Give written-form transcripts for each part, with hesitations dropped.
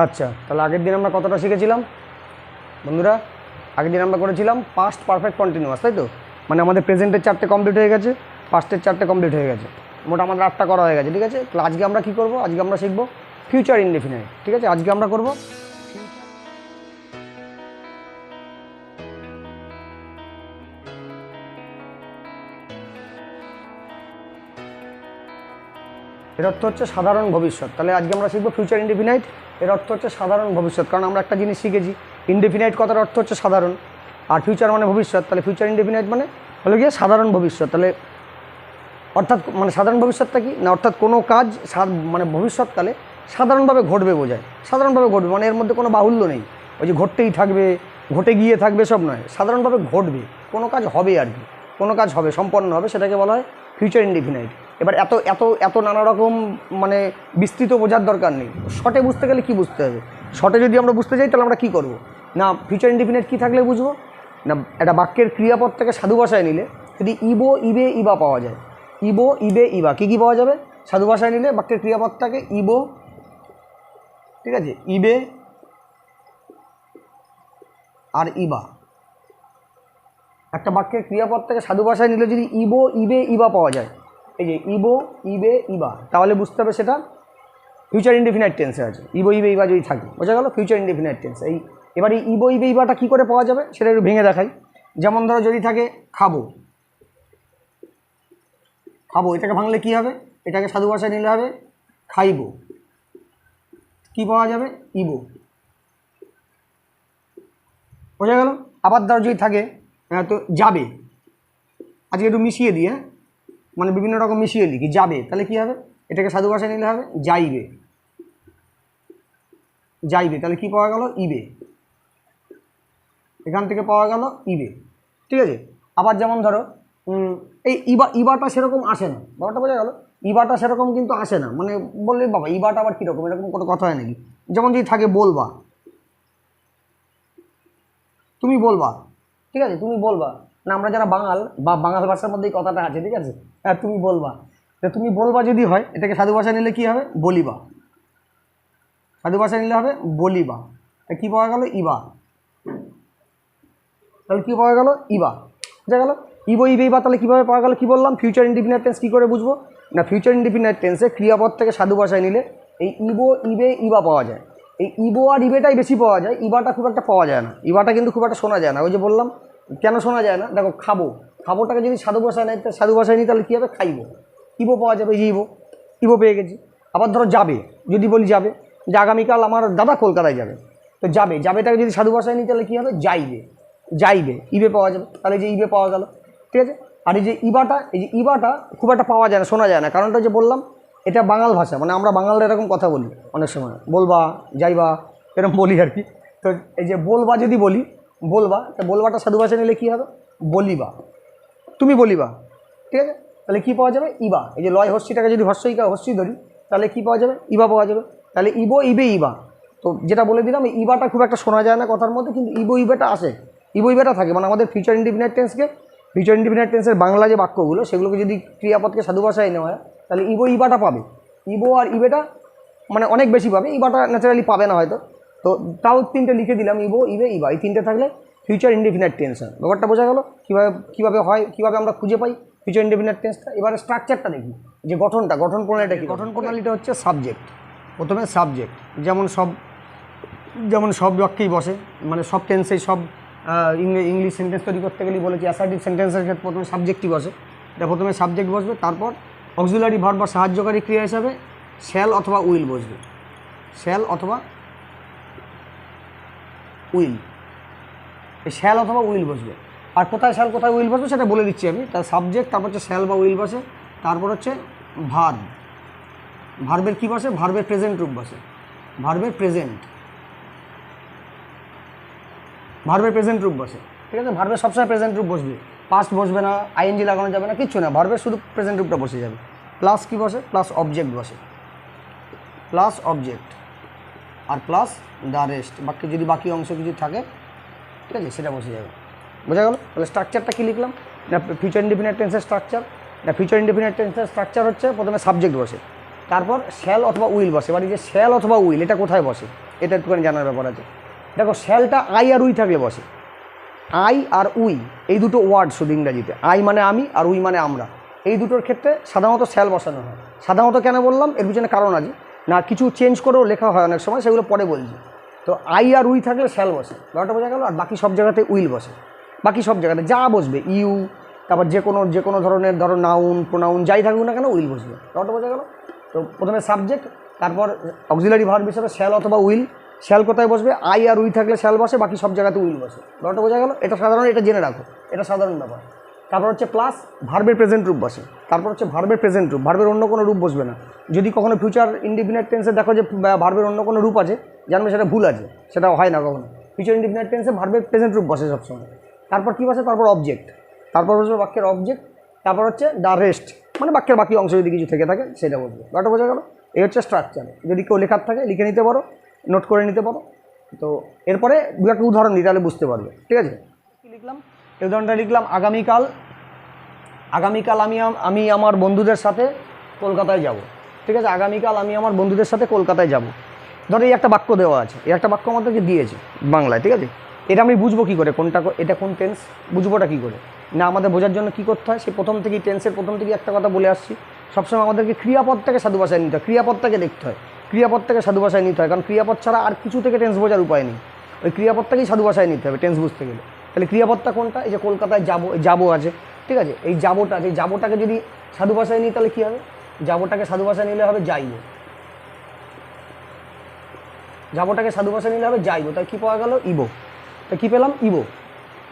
আচ্ছা, তাহলে আগের দিন আমরা কতটা শিখেছিলাম বন্ধুরা? আগের দিন আমরা করেছিলাম পাস্ট পারফেক্ট কন্টিনিউয়াস, তাই তো? মানে আমাদের প্রেজেন্টের 4টে কমপ্লিট হয়ে গেছে, পাস্টের 4টে কমপ্লিট হয়ে গেছে, মোট আমাদের 8টা করা হয়ে গেছে। ঠিক আছে, আজকে আমরা কী করবো? আজকে আমরা শিখবো ফিউচার ইনডেফিনাইট। ঠিক আছে, আজকে আমরা করবো এর অর্থ হচ্ছে সাধারণ ভবিষ্যৎ। তাহলে আজকে আমরা শিখবো ফিউচার ইনডেফিনাইট, এর অর্থ হচ্ছে সাধারণ ভবিষ্যৎ। কারণ আমরা একটা জিনিস শিখেছি, ইনডেফিনাইট কথার অর্থ হচ্ছে সাধারণ, আর ফিউচার মানে ভবিষ্যৎ। তাহলে ফিউচার ইনডেফিনাইট মানে হলো গিয়ে সাধারণ ভবিষ্যৎ। তাহলে অর্থাৎ মানে সাধারণ ভবিষ্যৎটা কি না, অর্থাৎ কোনো কাজ মানে ভবিষ্যৎকালে সাধারণভাবে ঘটবে বোঝায়। সাধারণভাবে ঘটবে মানে এর মধ্যে কোনো বাহুল্য নেই, ওই যে ঘটতেই থাকবে, ঘটে গিয়ে থাকবে সব নয়, সাধারণভাবে ঘটবে, কোনো কাজ হবে আর কি, কোনো কাজ হবে, সম্পন্ন হবে, সেটাকে বলা হয় ফিউচার ইনডেফিনাইট। এবার এত এত এত নানা রকম মানে বিস্তৃত বোঝার দরকার নেই। শর্টে বুঝতে গেলে কি বুঝতে হবে? শর্টে যদি আমরা বুঝতে চাই তাহলে আমরা কী করবো না, ফিউচার ইনডেফিনাইট কী থাকলে বুঝবো না, একটা বাক্যের ক্রিয়াপদ থেকে সাধু ভাষায় নিলে যদি ইবো ইবে ইবা পাওয়া যায়, ইবো ইবে ইবা কী কী পাওয়া যাবে? সাধু ভাষায় নিলে বাক্যের ক্রিয়াপদটাকে ইবো, ঠিক আছে, ইবে আর ইবা। একটা বাক্যের ক্রিয়াপদ থেকে সাধু ভাষায় নিলে যদি ইবো ইবে ইবা পাওয়া যায়, এই যে ইবো ইবে ইবা, তাহলে বুঝতে হবে সেটা ফিউচার ইনডেফিনাইট টেন্সে আছে। ইবো ইবে ইবা যদি থাকে, বোঝা গেল ফিউচার ইনডেফিনাইট টেন্স। এই এবার এই ইবো ইবে ইবাটা কী করে পাওয়া যাবে সেটা একটু ভেঙে দেখাই। যেমন ধরো যদি থাকে খাবো, খাবো, এটাকে ভাঙলে কী হবে? এটাকে সাধু ভাষায় নিলে হবে খাইবো, কী পাওয়া যাবে? ইবো, বোঝা গেল। আবার ধরো যদি থাকে তো যাবে, আজকে একটু মিশিয়ে দিই, হ্যাঁ, মানে বিভিন্ন রকম মিশিয়ে লিখি, যাবে, তাহলে কী হবে? এটাকে সাধু ভাষায় নিলে হবে যাইবে, যাইবে, তাহলে কী পাওয়া গেল? ইবে, এখান থেকে পাওয়া গেল ইবে, ঠিক আছে। আবার যেমন ধরো এই ইবাটা সেরকম আসে না, ব্যাপারটা বোঝা গেল, ইবাটা সেরকম কিন্তু আসে না, মানে বললে বাবা ইবাটা আবার কীরকম, এরকম কোনো কথা হয় নাকি? যেমন যদি থাকে বলবা, তুমি বলবা, ঠিক আছে, তুমি বলবা না, আমরা যারা বাঙাল বা বাঙাল ভাষার মধ্যে এই কথাটা আছে, ঠিক আছে, হ্যাঁ তুমি বলবা, তুমি বলবা যদি হয় এটাকে সাধু ভাষায় নিলে কী হবে? বলিবা, সাধু ভাষায় নিলে হবে বলিবা, কী পাওয়া গেল? ইবা, তাহলে কী পাওয়া গেল? ইবা, বুঝা গেল। ইবো ইবে ইবা তাহলে কীভাবে পাওয়া গেল? কী বললাম? ফিউচার ইনডেফিনাইট টেন্স কী করে বুঝবো না, ফিউচার ইনডেফিনাইট টেন্সে ক্রিয়াপদ থেকে সাধু ভাষায় নিলে এই ইবো ইবে ইবা পাওয়া যায়। এই ইবো আর ইবেটাই বেশি পাওয়া যায়, ইবাটা খুব একটা পাওয়া যায় না, ইবাটা কিন্তু খুব একটা শোনা যায় না। ওই যে বললাম কেন শোনা যায় না, দেখো খাবো, খাবোটাকে যদি সাধু ভাষায় নেই, সাধু ভাষায় নিই তাহলে কী হবে? খাইবো, ইবো পাওয়া যাবে, এই যে ইবো, ইবো পেয়ে গেছি। আবার ধরো যাবে, যদি বলি যাবে, যে আগামীকাল আমার দাদা কলকাতায় যাবে, তো যাবে, যাবেটাকে যদি সাধু ভাষায় নিই তাহলে কী হবে? যাইবে, যাইবে, ইবে পাওয়া যাবে, তাহলে যে ইবে পাওয়া গেল, ঠিক আছে। আর এই যে ইবাটা, এই যে ইবাটা খুব একটা পাওয়া যায় না, শোনা যায় না, কারণটা যে বললাম এটা বাঙাল ভাষা, মানে আমরা বাঙালরা এরকম কথা বলি অনেক সময়, বলবা, যাইবা, এরকম বলি আর কি। তো এই যে বলবা যদি বলি, বলবা, তো বলবাটা সাধু ভাষায় নিলে কী হবে? বলিবা, তুমি বলিবা, ঠিক আছে, তাহলে কী পাওয়া যাবে? ইবা। এই যে লয় হস্যিটাকে যদি হস্যি ধরি তাহলে কী পাওয়া যাবে? ইবা পাওয়া যাবে, তাহলে ইবো ইবে ইবা। তো যেটা বলে দিলাম, এই ইবাটা খুব একটা শোনা যায় না কথার মধ্যে, কিন্তু ইবো ইবেটা আসে, ইবো ইবেটা থাকে, মানে আমাদের ফিউচার ইনডেফিনাইট টেন্সকে, ফিউচার ইনডেফিনাইট টেন্সের বাংলা যে বাক্যগুলো সেগুলোকে যদি ক্রিয়াপদকে সাধু ভাষায় নেওয়া হয় তাহলে ইবো ইবাটা পাবে, ইবো আর ইবেটা মানে অনেক বেশি পাবে, ইবাটা ন্যাচারালি পাবে না হয়তো। তো তাও 3টে লিখে দিলাম, ইবো ইবে ইবা, এই 3টে থাকলে ফিউচার ইনডেফিনাইট টেন্স হয়। ব্যাপারটা বোঝা গেল কীভাবে হয়, কীভাবে আমরা খুঁজে পাই ফিউচার ইনডেফিনাইট টেন্সটা। এবারে স্ট্রাকচারটা দেখি, যে গঠন প্রণালীটা কি। গঠন প্রণালীটা হচ্ছে সাবজেক্ট, প্রথমে সাবজেক্ট, যেমন সব বাক্যেই বসে, মানে সব টেন্সেই, সব ইংলিশ সেন্টেন্স তৈরি করতে গেলেই বলেছি অ্যাসার্টিভ সেন্টেন্সের ক্ষেত্রে প্রথমে সাবজেক্টই বসে, এটা প্রথমে সাবজেক্ট বসবে, তারপর অক্সিলারি ভার্ব বা সাহায্যকারী ক্রিয়া হিসাবে শ্যাল অথবা উইল বসবে, শ্যাল অথবা উইল, এই শ্যাল অথবা উইল বসবে। আর কোথায় শ্যাল কোথায় উইল বসবে সেটা বলে দিচ্ছি আমি। তার সাবজেক্ট, তারপর হচ্ছে শ্যাল বা উইল বসে, তারপর হচ্ছে ভার্ব, ভার্বের কী বসে? ভার্বের প্রেজেন্ট রূপ বসে, ভার্বের প্রেজেন্ট রূপ বসে, ঠিক আছে। ভার্বের সবসময় প্রেজেন্ট রূপ বসবে, পাস্ট বসবে না, আইএনজি লাগানো যাবে না, কিচ্ছু না, ভার্বের শুধু প্রেজেন্ট রূপটা বসে যাবে। প্লাস কী বসে? প্লাস অবজেক্ট বসে, প্লাস অবজেক্ট, আর প্লাস দ্য রেস্ট, বাকি যদি বাকি অংশ কিছু থাকে, ঠিক আছে, সেটা বসে যাবে, বোঝা গেল। তাহলে স্ট্রাকচারটা কী লিখলাম না, ফিউচার ইনডেফিনাইট টেন্সের স্ট্রাকচার, না ফিউচার ইনডেফিনাইট টেন্সের স্ট্রাকচার হচ্ছে প্রথমে সাবজেক্ট বসে, তারপর শ্যাল অথবা উইল বসে। এবার এই যে শ্যাল অথবা উইল এটা কোথায় বসে? এটা একটুখানি জানার ব্যাপার আছে। দেখো শ্যালটা আই আর উই থাকলে বসে। আই আর উই এই দুটো ওয়ার্ড শুধু ইংরাজিতে, আই মানে আমি আর উই মানে আমরা, এই দুটোর ক্ষেত্রে সাধারণত শ্যাল বসানো হয়। সাধারণত কেন বললাম, এর পিছনে কারণ আছে, না কিছু চেঞ্জ করেও লেখা হয় অনেক সময়, সেগুলো পরে বলছি। তো আই আর উই থাকলে শ্যাল বসে, ব্যাপারটা বোঝা গেল। আর বাকি সব জায়গাতে উইল বসে, বাকি সব জায়গাতে যা বসবে ইউ, তারপর যে কোনো ধরনের ধরো নাউন প্রোনাউন যাই থাকুক না কেন উইল বসবে, ব্যাপারটা বোঝা গেল। তো প্রথমে সাবজেক্ট, তারপর অক্সিলারি ভার্ব হিসেবে শ্যাল অথবা উইল। শ্যাল কোথায় বসবে, আই আর উই থাকলে শ্যাল বসে, বাকি সব জায়গাতে উইল বসে, ব্যাপারটা বোঝা গেল। এটা সাধারণ, এটা জেনে রাখো, এটা সাধারণ ব্যাপার। তারপর হচ্ছে প্লাস ভার্বের প্রেজেন্ট রূপ বসে। তারপর হচ্ছে ভার্বের প্রেজেন্ট রূপ, ভার্বের অন্য কোনো রূপ বসবে না। যদি কখনো ফিউচার ইনডিফিনিট টেন্সে দেখো যে ভার্বের অন্য কোনো রূপ আছে, জানবে সেটা ভুল আছে, সেটা হয় না কখনো। ফিউচার ইনডিফিনিট টেন্সে ভার্বের প্রেজেন্ট রূপ বসে সবসময়। তারপর কী বসে, তারপর অবজেক্ট, তারপর বসবে বাক্যের অবজেক্ট, তারপর হচ্ছে দ্য রেস্ট, মানে বাক্যের বাকি অংশ যদি কিছু থেকে থাকে সেটা বসবে, ব্যাপারটা বোঝা গেল। এই হচ্ছে স্ট্রাকচার। যদি কেউ লেখার থাকে লিখে নিতে পারো, নোট করে নিতে পারো। তো এরপরে দু একটা উদাহরণ দিই, তাহলে বুঝতে পারবে, ঠিক আছে। কী লিখলাম, এই উদাহরণটা লিখলাম, আগামীকাল আমি আমার বন্ধুদের সাথে কলকাতায় যাব, ঠিক আছে। আগামীকাল আমি আমার বন্ধুদের সাথে কলকাতায় যাব। ধরো এই একটা বাক্য দেওয়া আছে, এই একটা বাক্য আমাদেরকে দিয়েছে বাংলায়, ঠিক আছে। এটা আমি বুঝবো কী করে কোনটা, এটা কোন টেন্স, বুঝবোটা কী করে? না আমাদের বোঝার জন্য কী করতে হয়, সে প্রথম থেকেই টেন্সের প্রথম থেকেই একটা কথা বলে আসছি, সবসময় আমাদেরকে ক্রিয়াপদটাকে সাধু ভাষায় নিতে হয়, ক্রিয়াপদটাকে দেখতে হয়, ক্রিয়াপদটাকে সাধু ভাষায় নিতে হয়, কারণ ক্রিয়াপদ ছাড়া আর কিছু থেকে টেন্স বোঝার উপায় নেই। ওই ক্রিয়াপদটাকেই সাধু ভাষায় নিতে হবে টেন্স বুঝতে গেলে। তাহলে ক্রিয়াপদটা কোনটা, এই যে কলকাতায় যাবো আছে, ঠিক আছে। এই যাবোটা আছে, এই যাবোটাকে যদি সাধু ভাষায় নিই তাহলে কী হবে, যাবোটাকে সাধু ভাষায় নিলে হবে যাইবো, যাবোটাকে সাধু ভাষায় নিলে হবে যাইবো, তাই কী পাওয়া গেল, ইবো। তা কী পেলাম, ইবো।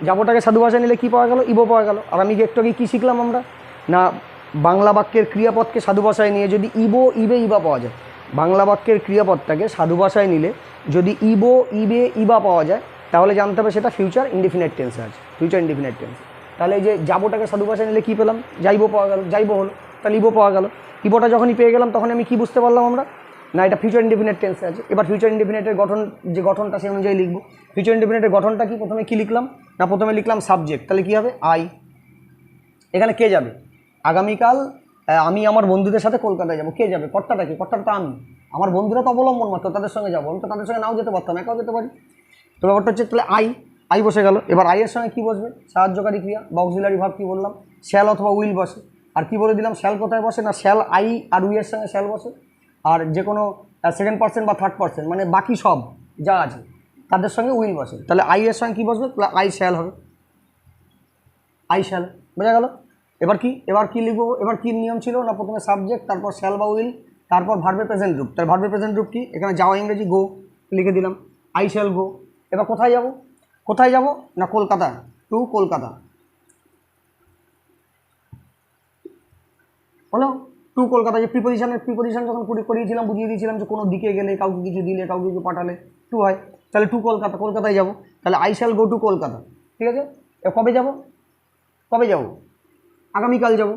যাবোটাকে সাধু ভাষায় নিলে কী পাওয়া গেল, ইবো পাওয়া গেল। আর আমি একটু আগে কী শিখলাম আমরা, না বাংলা বাক্যের ক্রিয়াপদকে সাধু ভাষায় নিয়ে যদি ইবো ইবে ইবা পাওয়া যায়, বাংলা বাক্যের ক্রিয়াপদটাকে সাধু ভাষায় নিলে যদি ইবো ইবে ইবা পাওয়া যায়, তাহলে জানতে হবে সেটা ফিউচার ইনডিফিনিট টেন্সে আছে, ফিউচার ইনডিফিনিট টেন্স। তাহলে এই যে যাবোটাকে সাধু ভাষায় নিলে কী পেলাম, যাইবো পাওয়া গেল, যাইবো হলো, তাহলে ইবো পাওয়া গেল। ইবোটা যখনই পেয়ে গেলাম তখন আমি কী বুঝতে পারলাম আমরা, না এটা ফিউচার ইনডিফিনিট টেন্সে আছে। এবার ফিউচার ইনডিফিনিটের গঠন, যে গঠনটা সেই অনুযায়ী লিখবো। ফিউচার ইনডিফিনিটের গঠনটা কি, প্রথমে কী লিখলাম, না প্রথমে লিখলাম সাবজেক্ট, তাহলে কী হবে, আই। এখানে কে যাবে, আগামীকাল আমি আমার বন্ধুদের সাথে কলকাতায় যাবো, কে যাবে, কর্তাটা কি, কর্তাটা আমি, আমার বন্ধুরা তো অবলম্বন মাত্র, তাদের সঙ্গে যাবো, আমি তো তাদের সঙ্গে নাও যেতে পারতাম, একাও যেতে পারি। তো ব্যাপারটা হচ্ছে তাহলে আই বসে গেল। এবার আইয়ের সঙ্গে কী বসবে, সাহায্যকারী ক্রিয়া বা অক্সিলারি ভার্ব কী বললাম, শ্যাল অথবা উইল বসে। আর কি বলে দিলাম, শ্যাল কোথায় বসে, না শ্যাল আই আর উইয়ের সঙ্গে শ্যাল বসে। আর যে কোনো সেকেন্ড পার্সন বা থার্ড পার্সন, মানে বাকি সব যা আছে তাদের সঙ্গে উইল বসে। তাহলে আই এর সঙ্গে কী বসবে, আই শ্যাল হবে, আই শ্যাল, বোঝা গেল। এবার কি লিখবো, এবার কি নিয়ম ছিল, না প্রথমে সাবজেক্ট, তারপর শ্যাল বা উইল, তারপর ভার্বের প্রেজেন্ট রূপ। তার ভার্বের প্রেজেন্ট রূপ কি, এখানে যাওয়া ইংরেজি গো লিখে দিলাম, আই শ্যাল গো। এবার কোথায় যাব, না কলকাতা, টু কলকাতা হলো, টু কলকাতা। যে প্রিপোজিশন যখন করিয়েছিলাম বুঝিয়ে দিয়েছিলাম যে কোনো দিকে গেলে, কাউকে কিছু দিলে, কাউকে কিছু পাঠালে টু হয়। তাহলে টু কলকাতা, কলকাতায় যাব, তাহলে I shall go to Kolkata, ঠিক আছে। কবে যাব, আগামীকাল যাব,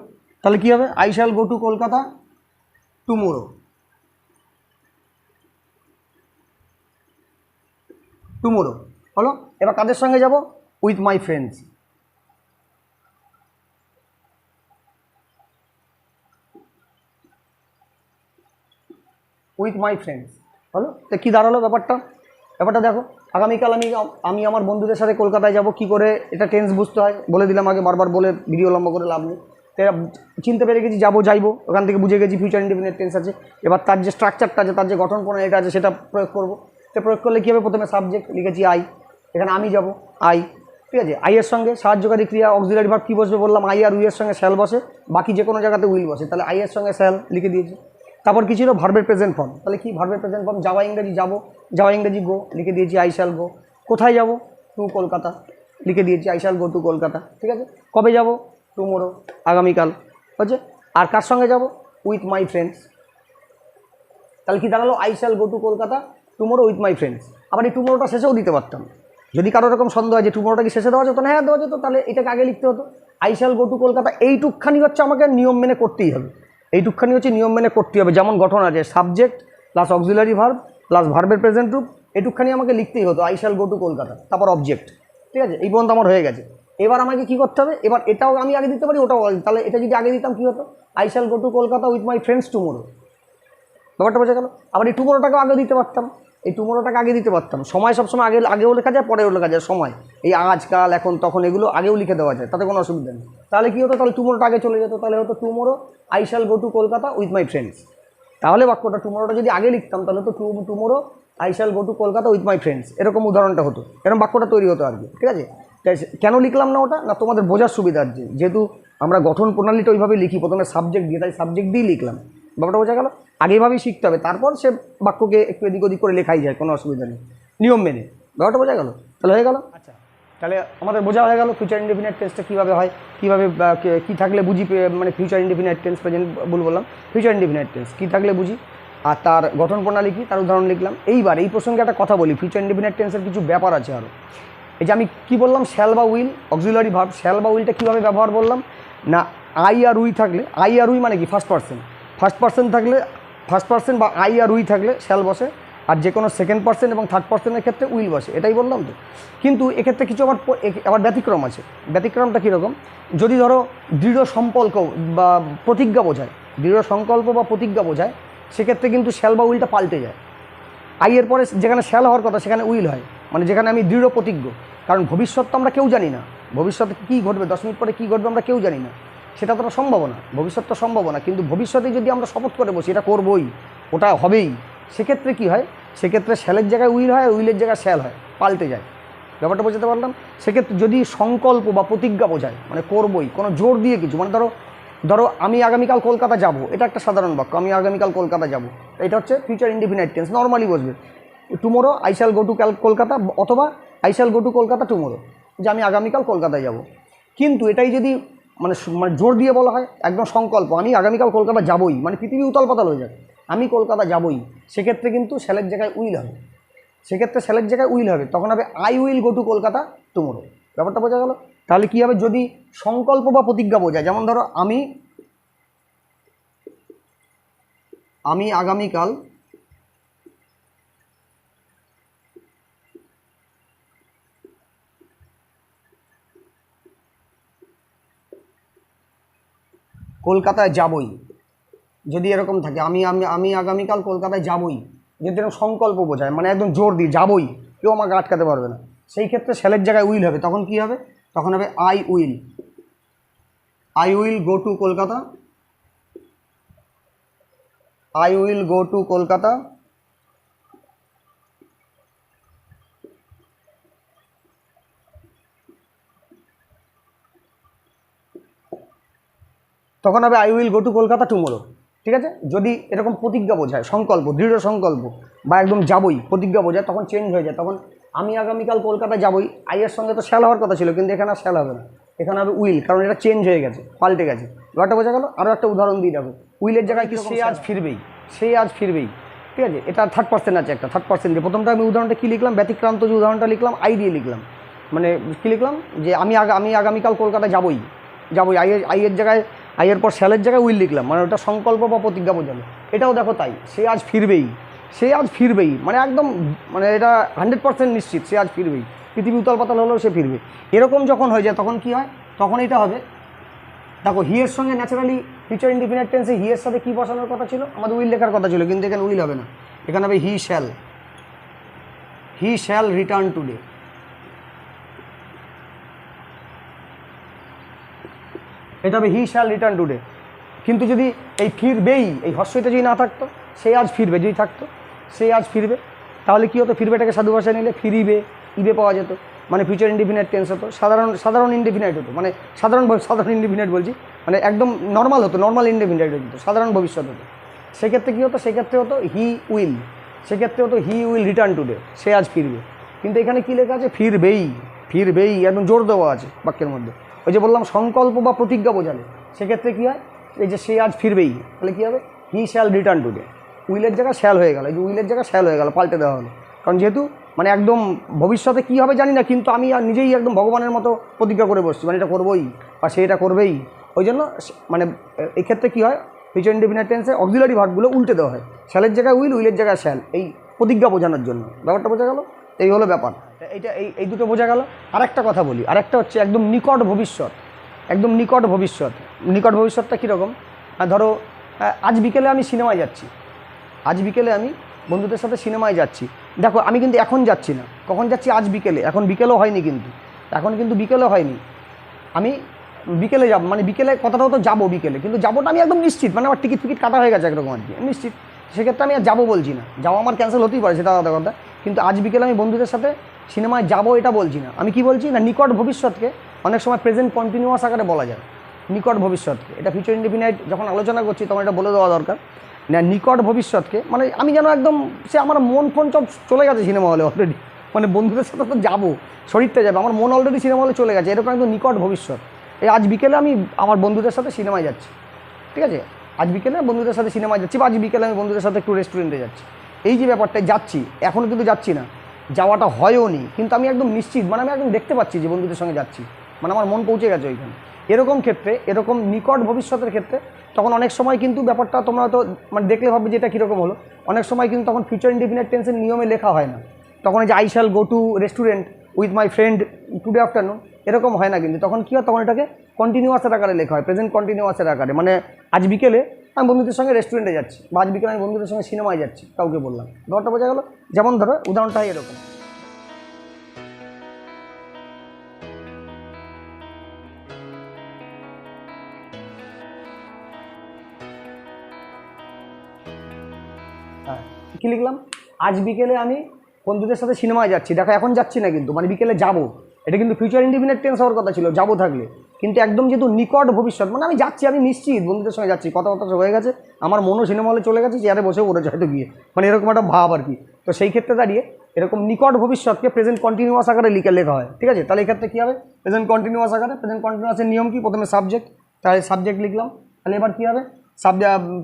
তাহলে কী হবে, I shall go to Kolkata tomorrow হলো। এবার কাদের সঙ্গে যাব, with my friends, with my friends হলো। তো কী দাঁড়ালো ব্যাপারটা দেখো, আগামীকাল আমি আমার বন্ধুদের সাথে কলকাতায় যাব, কি করে এটা টেন্স বুঝতে হয় বলে দিলাম আগে, বারবার বলে ভিডিও লম্বা করে লাভ নেই। তো চিনতে পেরে গেছি, যাইবো, ওখান থেকে বুঝে গেছি ফিউচার ইনডিফিনিট টেন্স আছে। এবার তার যে স্ট্রাকচারটা আছে, তার যে গঠন প্রণালীটা আছে সেটা প্রয়োগ করবো। তো প্রয়োগ করলে কী হবে, প্রথমে সাবজেক্ট লিখেছি আই, এখানে আমি যাব আই, ঠিক আছে। আইয়ের সঙ্গে সাহায্যকারী ক্রিয়া অক্সিলারি ভার্ব কী বসবে বললাম, আই আর উইয়ের সঙ্গে শ্যাল বসে, বাকি যে কোনো জায়গাতে উইল বসে, তাহলে আইয়ের সঙ্গে শ্যাল লিখে দিয়েছি। তারপর কী ছিল, ভার্বের প্রেজেন্ট ফর্ম, তাহলে কি ভার্বের প্রেজেন্ট ফর্ম, যাওয়া ইংরেজি গো লিখে দিয়েছি, আই শ্যাল গো। কোথায় যাব, টু কলকাতা লিখে দিয়েছি, I shall go to Kolkata, ঠিক আছে। কবে যাব, টুমোরো, আগামীকাল হচ্ছে। আর কার সঙ্গে যাব, উইথ মাই ফ্রেন্ডস, তাহলে কি দাঁড়ালো, I shall go to Kolkata tomorrow with my friends. আবার এই টুমোরোটা শেষেও দিতে পারতাম, যদি কারো রকম সন্দেহ হয় যে টুমোরোটা কি শেষে দেওয়া যেত, না হ্যাঁ দেওয়া যেত, তাহলে এটাকে আগে লিখতে হতো, I shall go to Kolkata. এইটুকখানি হচ্ছে আমাকে নিয়ম মেনে করতেই হবে, যেমন গঠন আছে subject plus auxiliary verb plus ভার্বের প্রেজেন্ট রূপ, এইটুকখানি আমাকে লিখতেই হতো, I shall go to Kolkata, তারপর অবজেক্ট, ঠিক আছে। এই পর্যন্ত আমার হয়ে গেছে। এবার আমাকে কী করতে হবে, এবার এটাও আমি আগে দিতে পারি, ওটাও, তাহলে এটা যদি আগে দিতাম কী হতো, I shall go to Kolkata with my friends tomorrow, ব্যাপারটা বোঝা গেল। আবার এই টুমোরোটাকেও আগে দিতে পারতাম, এই টুমোরোটাকে আগে দিতে পারতাম। সময় সবসময় আগেও লেখা যায়, পরেও লেখা যায় সময়, এই আজ কাল এখন তখন এগুলো আগেও লিখে দেওয়া যায়, তাতে কোনো অসুবিধা নেই। তাহলে কী হতো, তাহলে টুমোরোটা আগে চলে যেত, তাহলে হতো tomorrow I shall go to Kolkata with my friends. তাহলে বাক্যটা টুমোরোটা যদি আগে লিখতাম তাহলে তো tomorrow I shall go to Kolkata with my friends, এরকম উদাহরণটা হতো, এরকম বাক্যটা তৈরি হতো আর কি। ঠিক আছে, কেন লিখলাম না ওটা, না তোমাদের বোঝার সুবিধার্থে, যেহেতু আমরা গঠন প্রণালীটা ওইভাবে লিখি প্রথমে সাবজেক্ট দিয়ে, তাই সাবজেক্ট দিয়েই লিখলাম। ব্যাপারটা বোঝা গেল, আগেভাবেই শিখতে হবে, তারপর সে বাক্যকে একটু এদিক ওদিক করে লেখাই যায়, কোনো অসুবিধা নেই, নিয়ম মেনে। ব্যাপারটা বোঝা গেল, তাহলে হয়ে গেল। আচ্ছা, তাহলে আমাদের বোঝা হয়ে গেল ফিউচার ইনডেফিনিট টেন্সটা কীভাবে হয়, কীভাবে কী থাকলে বুঝি, মানে ফিউচার ইনডেফিনিট টেন্স, প্রেজেন্ট বললাম ফিউচার ইনডেফিনিট টেন্স কী থাকলে বুঝি, আর তার গঠন প্রণালী কী তার উদাহরণ লিখলাম। এইবার এই প্রসঙ্গে একটা কথা বলি, ফিউচার ইনডেফিনিট টেন্সের কিছু ব্যাপার আছে আরও। এই যে আমি কী বললাম, শ্যাল বা উইল অক্সিলারি ভার্ব, শ্যাল বা উইলটা কীভাবে ব্যবহার বললাম না, আই আর উই থাকলে, আই আর উই মানে কি ফার্স্ট পার্সন থাকলে, ফার্স্ট পার্সন বা আই আর উই থাকলে শ্যাল বসে, আর যে কোনো সেকেন্ড পার্সন এবং থার্ড পার্সনের ক্ষেত্রে উইল বসে, এটাই বললাম তো। কিন্তু এক্ষেত্রে কিছু আবার ব্যতিক্রম আছে। ব্যতিক্রমটা কীরকম, যদি ধরো দৃঢ় সম্পর্ক বা প্রতিজ্ঞা বোঝায়, দৃঢ় সংকল্প বা প্রতিজ্ঞা বোঝায়, সেক্ষেত্রে কিন্তু শ্যাল বা উইলটা পাল্টে যায়। আইয়ের পরে যেখানে শ্যাল হওয়ার কথা সেখানে উইল হয়, মানে যেখানে আমি দৃঢ় প্রতিজ্ঞ, কারণ ভবিষ্যৎ তো আমরা কেউ জানি না, ভবিষ্যতে কী ঘটবে, 10 মিনিট পরে কী ঘটবে আমরা কেউ জানি না, সেটা তো সম্ভাবনা, ভবিষ্যৎ তো সম্ভাবনা। কিন্তু ভবিষ্যতে যদি আমরা শপথ করে বসি এটা করবই, ওটা হবেই, সেক্ষেত্রে কী হয়, সেক্ষেত্রে শ্যালের জায়গায় উইল হয়, উইলের জায়গায় শ্যাল হয়, পাল্টে যায়। ব্যাপারটা বোঝাতে পারলাম। সেক্ষেত্রে যদি সংকল্প বা প্রতিজ্ঞা বোঝায়, মানে করবই, কোনো জোর দিয়ে কিছু, মানে ধরো আমি আগামীকাল কলকাতা যাব, এটা একটা সাধারণ বাক্য, আমি আগামীকাল কলকাতা যাব, এটা হচ্ছে ফিউচার ইনডেফিনিট টেন্স, নর্মালি বসবে tomorrow I shall go to Kolkata, অথবা I shall go to Kolkata tomorrow, যে আমি আগামীকাল কলকাতায় যাব। কিন্তু এটাই যদি মানে জোর দিয়ে বলা হয়, একদম সংকল্প, আমি আগামীকাল কলকাতা যাবই, মানে পৃথিবী উতাল পাতাল হয়ে যাবে, আমি কলকাতা যাবই, সেক্ষেত্রে কিন্তু শ্যালের জায়গায় উইল হবে, সেক্ষেত্রে শ্যালের জায়গায় উইল হবে, তখন হবে I will go to Kolkata tomorrow. ব্যাপারটা বোঝা গেল। তাহলে কী হবে, যদি সংকল্প বা প্রতিজ্ঞা বোঝায়, যেমন ধরো আমি আগামীকাল কলকাতায় যাবই, যদি এরকম থাকে, আমি আগামীকাল কলকাতায় যাবই, যদি এরকম সংকল্প বোঝায়, মানে একদম জোর দিয়ে যাবই, কেউ আমাকে আটকাতে পারবে না, সেই ক্ষেত্রে শ্যালের জায়গায় উইল হবে, তখন কী হবে, তখন হবে I will go to Kolkata, I will go to Kolkata, তখন হবে I will go to Kolkata tomorrow. ঠিক আছে, যদি এরকম প্রতিজ্ঞা বোঝায়, সংকল্প, দৃঢ় সংকল্প বা একদম যাবই প্রতিজ্ঞা বোঝায়, তখন চেঞ্জ হয়ে যায়, তখন আমি আগামীকাল কলকাতা যাবই, আইয়ের সঙ্গে তো শ্যাল হওয়ার কথা ছিল, কিন্তু এখানে আর শ্যাল হবে না, এখানে হবে উইল, কারণ এটা চেঞ্জ হয়ে গেছে, পাল্টে গেছে। ব্যাপারটা বোঝা গেল। আরও একটা উদাহরণ দিয়ে দেখো, উইলের জায়গায় কি, সে আজ ফিরবেই, ঠিক আছে, এটা থার্ড পার্সেন্ট আছে, একটা থার্ড পার্সেন্ট দিয়ে, প্রথমটা আমি উদাহরণটা কী লিখলাম, ব্যতিক্রান্ত যে উদাহরণটা লিখলাম আই দিয়ে লিখলাম, মানে কী লিখলাম, যে আমি আগামীকাল কলকাতা যাবই, আইয়ের জায়গায়, আইয়ের পর শ্যালের জায়গায় উইল লিখলাম, মানে ওটা সংকল্প বা প্রতিজ্ঞা বোঝালো। এটাও দেখো তাই, সে আজ ফিরবেই, মানে একদম, মানে এটা 100% নিশ্চিত, সে আজ ফিরবেই, পৃথিবী উতাল পাতাল হলেও সে ফিরবে। এরকম যখন হয়ে যায় তখন কি হয়, তখন এটা হবে, দেখো হিয়ের সঙ্গে ন্যাচারালি ফিউচার ইনডিফিনিট টেন্সে হিয়ের সাথে কী বসানোর কথা ছিল, আমাদের উইল লেখার কথা ছিল, কিন্তু এখানে উইল হবে না, এখানে হবে হি শ্যাল রিটার্ন টুডে। এটা হবে হি শ্যাল রিটার্ন টুডে। কিন্তু যদি এই ফিরবেই, এই হর্ষইটা যদি না থাকতো, সে আজ ফিরবে যদি থাকতো, সে আজ ফিরবে, তাহলে কী হতো, ফিরবেটাকে সাধু ভাষায় নিলে ইবে পাওয়া যেত, মানে ফিউচার ইনডিফিনিট টেন্স হতো, সাধারণ ইনডিফিনিট হতো, মানে সাধারণ ইনডিফিনিট বলছি, মানে একদম নর্মাল হতো, নর্মাল ইনডিফিনিট হতো, সাধারণ ভবিষ্যৎ হতো। সেক্ষেত্রে কী হতো, সেক্ষেত্রে হতো হি উইল রিটার্ন টুডে, সে আজ ফিরবে। কিন্তু এখানে কী লেখা আছে, ফিরবেই, একদম জোর দেওয়া আছে বাক্যের মধ্যে। ওই যে বললাম সংকল্প বা প্রতিজ্ঞা বোঝালে, সেক্ষেত্রে কী হয়, এই যে সে আজ ফিরবেই, তাহলে কী হবে, হি শ্যাল রিটার্ন টুডে, উইলের জায়গায় শ্যাল হয়ে গেল, এই যে উইলের জায়গায় শ্যাল হয়ে গেল, পাল্টে দেওয়া হলো, কারণ যেহেতু মানে একদম ভবিষ্যতে কী হবে জানি না, কিন্তু আমি আর নিজেই একদম ভগবানের মতো প্রতিজ্ঞা করে বসছি, মানে এটা করবোই বা সে এটা করবেই, ওই জন্য মানে এক্ষেত্রে কী হয়, ফিউচার ইনডিফিনিট টেন্সে অক্সিলারি ভার্বগুলো উল্টে দেওয়া হয়, শ্যালের জায়গায় উইলের জায়গায় শ্যাল, এই প্রতিজ্ঞা বোঝানোর জন্য। ব্যাপারটা বোঝা গেল, এই হলো ব্যাপার, এইটা এই দুটো বোঝা গেল। আরেকটা কথা বলি, আরেকটা হচ্ছে একদম নিকট ভবিষ্যৎটা কীরকম, ধরো আজ বিকেলে আমি সিনেমায় যাচ্ছি, বন্ধুদের সাথে সিনেমায় যাচ্ছি। দেখো আমি কিন্তু এখন যাচ্ছি না, কখন যাচ্ছি, আজ বিকেলে, এখন বিকেলও হয়নি কিন্তু, এখন কিন্তু বিকেলও হয়নি, আমি বিকেলে যাব, মানে বিকেলে কথাটাও তো যাবো বিকেলে, কিন্তু যাবোটা আমি একদম নিশ্চিত, মানে আমার টিকিট ফিকিট কাটা হয়ে গেছে একরকম আর কি, নিশ্চিত। সেক্ষেত্রে আমি আর যাবো বলছি না, যাওয়া আমার ক্যান্সেল হতেই পারে, সেটা আলাদা কথা। কিন্তু আজ বিকেলে আমি বন্ধুদের সাথে সিনেমায় যাবো এটা বলছি না। আমি কি বলছি না, নিকট ভবিষ্যৎকে অনেক সময় প্রেজেন্ট কন্টিনিউয়াস আকারে বলা যায়। নিকট ভবিষ্যৎকে, এটা ফিউচার ইনডিফিনাইট যখন আলোচনা করছি তখন এটা বলে দেওয়া দরকার না। নিকট ভবিষ্যৎকে মানে আমি যেন একদম, সে আমার মন ফোন সব চলে গেছে সিনেমা হলে অলরেডি, মানে বন্ধুদের সাথে তো যাবো, শরীরটা যাবে, আমার মন অলরেডি সিনেমা হলে চলে গেছে, এরকম একদম নিকট ভবিষ্যৎ। এই আজ বিকেলে আমি আমার বন্ধুদের সাথে সিনেমায় যাচ্ছি, ঠিক আছে, আজ বিকেলে বন্ধুদের সাথে সিনেমায় যাচ্ছি, বা আজ বিকেলে আমি বন্ধুদের সাথে একটু রেস্টুরেন্টে যাচ্ছি। এই যে ব্যাপারটায় যাচ্ছি, এখনও কিন্তু যাচ্ছি না, যাওয়াটা হয়ও নি, কিন্তু আমি একদম নিশ্চিত, মানে আমি একদম দেখতে পাচ্ছি যে বন্ধুদের সঙ্গে যাচ্ছি, মানে আমার মন পৌঁছে গেছে ওইখানে। এরকম ক্ষেত্রে, এরকম নিকট ভবিষ্যতের ক্ষেত্রে তখন অনেক সময় কিন্তু ব্যাপারটা তোমরা তো মানে দেখলে ভাববে যে এটা কীরকম হলো, অনেক সময় কিন্তু তখন ফিউচার ইনডিফিনিট টেন্সের নিয়মে লেখা হয় না, তখন যে I shall go two restaurant with my friend today afternoon, এরকম হয় না কিন্তু, তখন কী হয়, তখন এটাকে কন্টিনিউয়াসের আকারে লেখা হয়, প্রেজেন্ট কন্টিনিউয়াসের আকারে, মানে আজ বিকেলে আমি বন্ধুদের সঙ্গে রেস্টুরেন্টে যাচ্ছি, বা আজ বিকেলে আমি বন্ধুদের সঙ্গে সিনেমায় যাচ্ছি, কাউকে বললাম, ব্যাপারটা বোঝা গেল। যেমন ধরো উদাহরণটা এরকম, হ্যাঁ, কী লিখলাম, আজ বিকেলে আমি বন্ধুদের সাথে সিনেমায় যাচ্ছি, দেখো এখন যাচ্ছি না কিন্তু, মানে বিকেলে যাবো, এটা কিন্তু ফিউচার ইনডিফিনিট টেন্স হওয়ার কথা ছিল, যাবো থাকলে, কিন্তু একদম যেহেতু নিকট ভবিষ্যৎ, মানে আমি যাচ্ছি, আমি নিশ্চিত বন্ধুদের সঙ্গে যাচ্ছি, কথাবার্তা হয়ে গেছে, আমার মনও সিনেমা হলে চলে গেছে, চেয়ারে বসেও পড়েছে হয়তো গিয়ে, মানে এরকম একটা ভাব আর কি। তো সেই ক্ষেত্রে দাঁড়িয়ে এরকম নিকট ভবিষ্যৎকে প্রেজেন্ট কন্টিনিউয়াস আকারে লেখা হয়, ঠিক আছে, তাহলে এই ক্ষেত্রে কী হবে, প্রেজেন্ট কন্টিনিউয়াস আকারে, প্রেজেন্ট কন্টিনিউয়াসের নিয়ম কি, প্রথমে সাবজেক্ট, তাহলে সাবজেক্ট লিখলাম, তাহলে এবার কী হবে,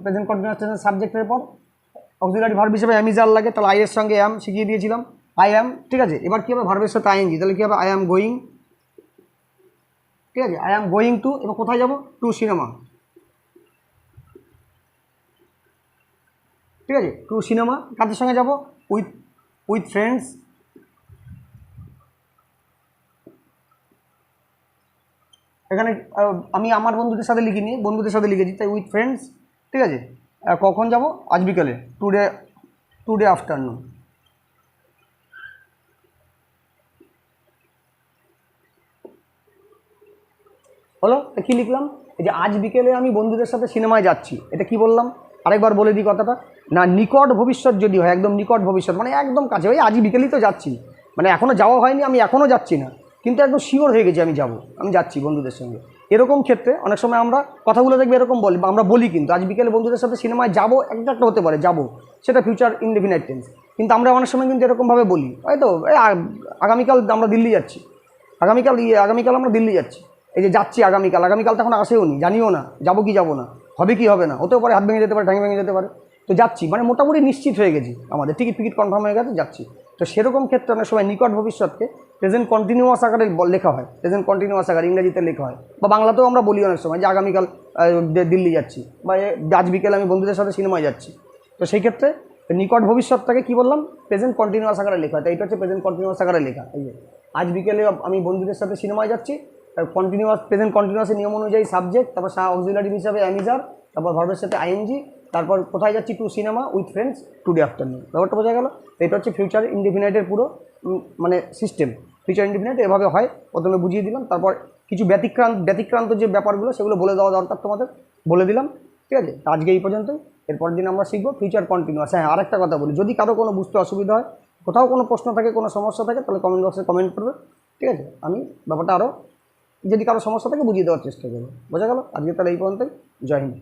প্রেজেন্ট কন্টিনিউয়াস টেন্সের সাবজেক্টের পর অক্সিলারি ভার্ব হিসেবে অ্যামিজার লাগে, তাহলে আই এর সঙ্গে অ্যাম শিখিয়ে দিয়েছিলাম, আই অ্যাম, ঠিক আছে। এবার কী হবে, ভার্বের সাথে আইএনজি, তাহলে কী হবে, আই অ্যাম গোয়িং, ঠিক আছে, আই অ্যাম গোয়িং টু, এবার কোথায় যাব, টু সিনেমা, ঠিক আছে, টু সিনেমা, কাদের সঙ্গে যাব, উইথ উইথ ফ্রেন্ডস, এখানে আমি আমার বন্ধুদের সাথে লিখিনি, বন্ধুদের সাথে লিখেছি, তাই উইথ ফ্রেন্ডস, ঠিক আছে। কখন যাব, আজ বিকালে, টুডে আফটারনুন, হলো। কী লিখলাম, এই যে আজ বিকেলে আমি বন্ধুদের সাথে সিনেমায় যাচ্ছি, এটা কি বললাম, আরেকবার বলে দিই কথাটা, না নিকট ভবিষ্যৎ যদি হয়, একদম নিকট ভবিষ্যৎ, মানে একদম কাছে, ওই আজ বিকেলেই তো যাচ্ছি, মানে এখনও যাওয়া হয়নি, আমি এখনও যাচ্ছি না, কিন্তু একদম শিওর হয়ে গেছি আমি যাব, আমি যাচ্ছি বন্ধুদের সঙ্গে। এরকম ক্ষেত্রে অনেক সময় আমরা কথাগুলো দেখবে এরকম বলি, বা আমরা বলি কিন্তু আজ বিকেলে বন্ধুদের সাথে সিনেমায় যাবো, একটা হতে পারে যাবো, সেটা ফিউচার ইনডিফিনিট টেন্স, কিন্তু আমরা অনেক সময় কিন্তু এরকমভাবে বলি, হয়তো এই আগামীকাল আমরা দিল্লি যাচ্ছি, আগামীকাল আমরা দিল্লি যাচ্ছি, এই যে যাচ্ছি আগামীকাল, আগামীকাল তখন আসেও নি, জানিও না যাবো কি যাবো না, হবে কি হবে না, হতেও পারে হাত ভেঙে যেতে পারে, ঠ্যাং ভেঙে যেতে পারে, তো যাচ্ছি, মানে মোটামুটি নিশ্চিত হয়ে গেছি, আমাদের টিকিট ফিকিট কনফার্ম হয়ে গেছে, যাচ্ছি। তো সেরকম ক্ষেত্রে অনেক সময় নিকট ভবিষ্যৎকে প্রেজেন্ট কন্টিনিউয়াস আকারে লেখা হয়, প্রেজেন্ট কন্টিনিউয়াস আকারে ইংরেজিতে লেখা হয়, বা বাংলাতেও আমরা বলি অনেক সময় যে আগামীকাল দিল্লি যাচ্ছি, বা আজ বিকেলে আমি বন্ধুদের সাথে সিনেমায় যাচ্ছি। তো সেই ক্ষেত্রে নিকট ভবিষ্যৎটাকে কী বললাম, প্রেজেন্ট কন্টিনিউয়াস আকারে লেখা হয়, তাই এটা হচ্ছে প্রেজেন্ট কন্টিনিউয়াস আকারে লেখা। এই যে আজ বিকেলে আমি বন্ধুদের সাথে সিনেমায় যাচ্ছি, কন্টিনিউয়াস, প্রেজেন্ট কন্টিনিউয়াসের নিয়ম অনুযায়ী সাবজেক্ট, তারপর অক্সিলারি হিসাবে অ্যামিজার, তারপর ভার্বের সাথে আইএনজি, তারপর কোথায় যাচ্ছি, to cinema with friends today afternoon, ব্যাপারটা বোঝা গেল। এটা হচ্ছে ফিউচার ইনডিফিনাইটের পুরো মানে সিস্টেম। ফিউচার ইনডিফিনাইট এভাবে হয়, প্রথমে বুঝিয়ে দিলাম, তারপর কিছু ব্যতিক্রান্ত যে ব্যাপারগুলো সেগুলো বলে দেওয়া দরকার তোমাদের, বলে দিলাম, ঠিক আছে। আজকে এই পর্যন্তই, এরপর দিন আমরা শিখবো ফিউচার কন্টিনিউয়াস। হ্যাঁ, আরেকটা কথা বলি, যদি কারো কোনো বুঝতে অসুবিধা হয়, কোথাও কোনো প্রশ্ন থাকে, কোনো সমস্যা থাকে, তাহলে কমেন্ট বক্সে কমেন্ট করবে, ঠিক আছে, আমি ব্যাপারটা আরও যদি কারো সমস্যা থাকে বুঝিয়ে দেওয়ার চেষ্টা করবো। বোঝা গেল? আজকে তাহলে এই পর্যন্তই। জয় হিন্দ।